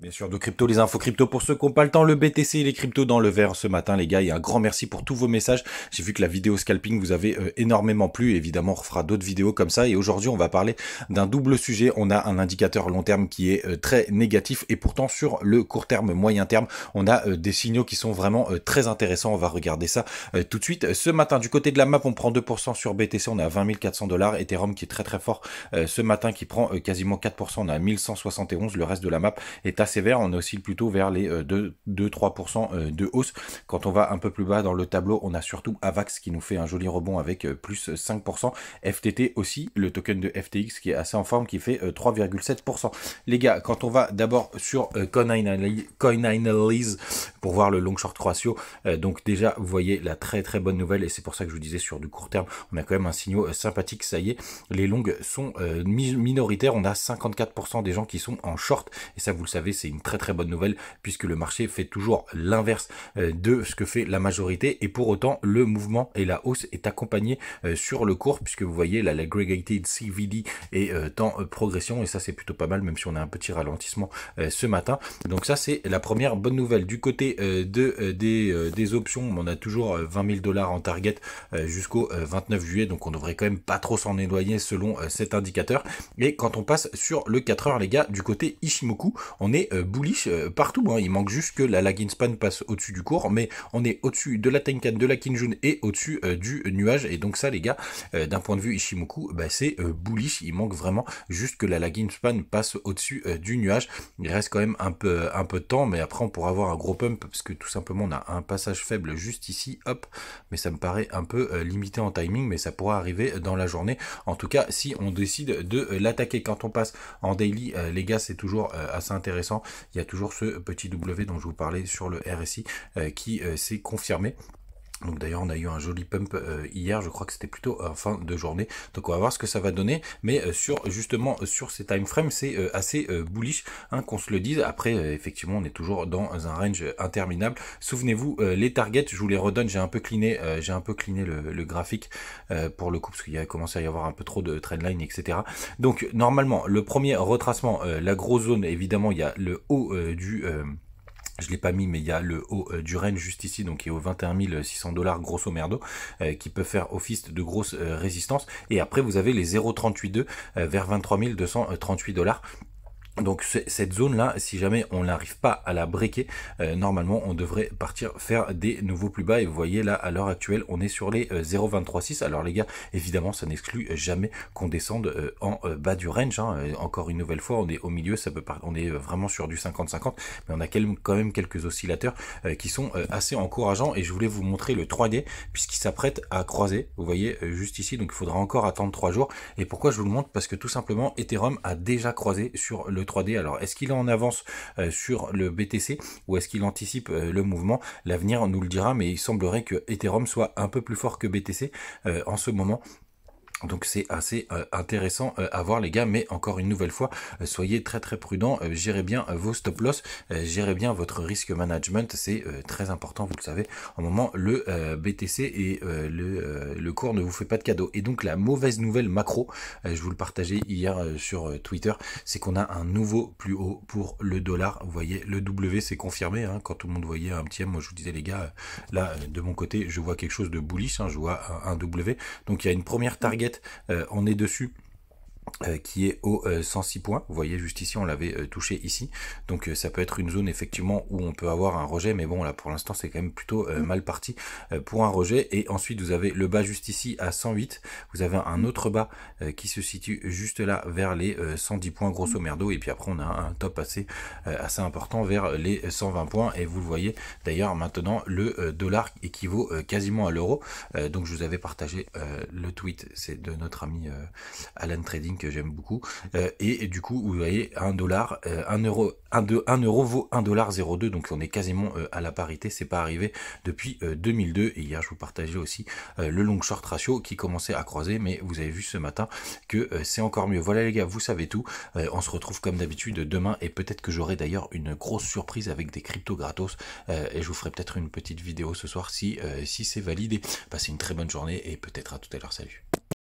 Bien sûr, de crypto, les infos crypto pour ceux qui n'ont pas le temps, le BTC et les cryptos dans le vert ce matin, les gars. Et un grand merci pour tous vos messages. J'ai vu que la vidéo scalping vous avait énormément plu. Évidemment, on refera d'autres vidéos comme ça. Et aujourd'hui, on va parler d'un double sujet. On a un indicateur long terme qui est très négatif. Et pourtant, sur le court terme, moyen terme, on a des signaux qui sont vraiment très intéressants. On va regarder ça tout de suite. Ce matin, du côté de la map, on prend 2% sur BTC. On est à 20 400 $. Ethereum qui est très très fort ce matin, qui prend quasiment 4%. On est à 1171. Le reste de la map est assez sévère, on oscille plutôt vers les 2-3% de hausse. Quand on va un peu plus bas dans le tableau, on a surtout AVAX qui nous fait un joli rebond avec plus 5%. FTT aussi, le token de FTX qui est assez en forme, qui fait 3,7%. Les gars, quand on va d'abord sur Coinanalyze pour voir le long short ratio, donc déjà vous voyez la très très bonne nouvelle, et c'est pour ça que je vous disais sur du court terme, on a quand même un signal sympathique. Ça y est, les longues sont minoritaires, on a 54% des gens qui sont en short, et ça vous le savez, c'est une très très bonne nouvelle puisque le marché fait toujours l'inverse de ce que fait la majorité, et pour autant le mouvement et la hausse est accompagné sur le court, puisque vous voyez là l'aggregated CVD est en progression, et ça c'est plutôt pas mal, même si on a un petit ralentissement ce matin. Donc ça c'est la première bonne nouvelle. Du côté des options, on a toujours 20 000 $ en target jusqu'au 29 juillet, donc on devrait quand même pas trop s'en éloigner selon cet indicateur. Et quand on passe sur le 4 heures, les gars, du côté Ishimoku, on est bullish partout, hein. Il manque juste que la lagging span passe au-dessus du cours, mais on est au-dessus de la Tenkan, de la Kinjun et au-dessus du nuage, et donc ça les gars, d'un point de vue Ishimoku, bah, c'est bullish. Il manque vraiment juste que la lagging span passe au-dessus du nuage. Il reste quand même un peu de temps, mais après on pourra avoir un gros pump, parce que tout simplement on a un passage faible juste ici, hop, mais ça me paraît un peu limité en timing, mais ça pourra arriver dans la journée, en tout cas si on décide de l'attaquer. Quand on passe en daily, les gars, c'est toujours assez intéressant. Il y a toujours ce petit W dont je vous parlais sur le RSI qui s'est confirmé. Donc d'ailleurs on a eu un joli pump hier, je crois que c'était plutôt en fin de journée, donc on va voir ce que ça va donner, mais justement sur ces time frames c'est assez bullish, hein, qu'on se le dise. Après effectivement on est toujours dans un range interminable. Souvenez-vous, les targets, je vous les redonne, j'ai un peu cleané le graphique pour le coup, parce qu'il y a commencé à y avoir un peu trop de trendline, etc. Donc normalement le premier retracement, la grosse zone, évidemment il y a le haut je l'ai pas mis, mais il y a le haut du range juste ici, donc qui est au 21 600 $ grosso merdo, qui peut faire office de grosse résistance. Et après vous avez les 0,382 vers 23 238 $. Donc cette zone là, si jamais on n'arrive pas à la breaker, normalement on devrait partir faire des nouveaux plus bas. Et vous voyez là à l'heure actuelle on est sur les 0,236. Alors les gars, évidemment ça n'exclut jamais qu'on descende en bas du range, hein. Encore une nouvelle fois on est au milieu, ça peut on est vraiment sur du 50-50, mais on a quand même quelques oscillateurs qui sont assez encourageants. Et je voulais vous montrer le 3D puisqu'il s'apprête à croiser, vous voyez juste ici, donc il faudra encore attendre 3 jours. Et pourquoi je vous le montre? Parce que tout simplement Ethereum a déjà croisé sur le 3D. Alors est-ce qu'il est en avance sur le BTC, ou est-ce qu'il anticipe le mouvement? L'avenir nous le dira, mais il semblerait que Ethereum soit un peu plus fort que BTC en ce moment. Donc c'est assez intéressant à voir les gars, mais encore une nouvelle fois, soyez très très prudents, gérez bien vos stop loss, gérez bien votre risque management, c'est très important, vous le savez. En moment le BTC et le cours ne vous fait pas de cadeau. Et donc la mauvaise nouvelle macro, je vous le partageais hier sur Twitter, c'est qu'on a un nouveau plus haut pour le dollar. Vous voyez, le W s'est confirmé, hein, quand tout le monde voyait un petit M, moi je vous disais les gars, là de mon côté je vois quelque chose de bullish, hein, je vois un W. Donc il y a une première target, on est dessus, qui est au 106 points. Vous voyez juste ici, on l'avait touché ici, donc ça peut être une zone effectivement où on peut avoir un rejet, mais bon là pour l'instant c'est quand même plutôt mal parti pour un rejet. Et ensuite vous avez le bas juste ici à 108, vous avez un autre bas qui se situe juste là vers les 110 points grosso merdo, et puis après on a un top assez important vers les 120 points. Et vous le voyez d'ailleurs maintenant, le dollar équivaut quasiment à l'euro. Donc je vous avais partagé le tweet, c'est de notre ami Alan Trading, que j'aime beaucoup, et du coup vous voyez $1, 1 euro vaut 1,02 $, donc on est quasiment à la parité. C'est pas arrivé depuis 2002. Et hier je vous partageais aussi le long short ratio qui commençait à croiser, mais vous avez vu ce matin que c'est encore mieux. Voilà les gars, vous savez tout. On se retrouve comme d'habitude demain, et peut-être que j'aurai d'ailleurs une grosse surprise avec des cryptos gratos, et je vous ferai peut-être une petite vidéo ce soir si c'est validé. Passez une très bonne journée et peut-être à tout à l'heure. Salut.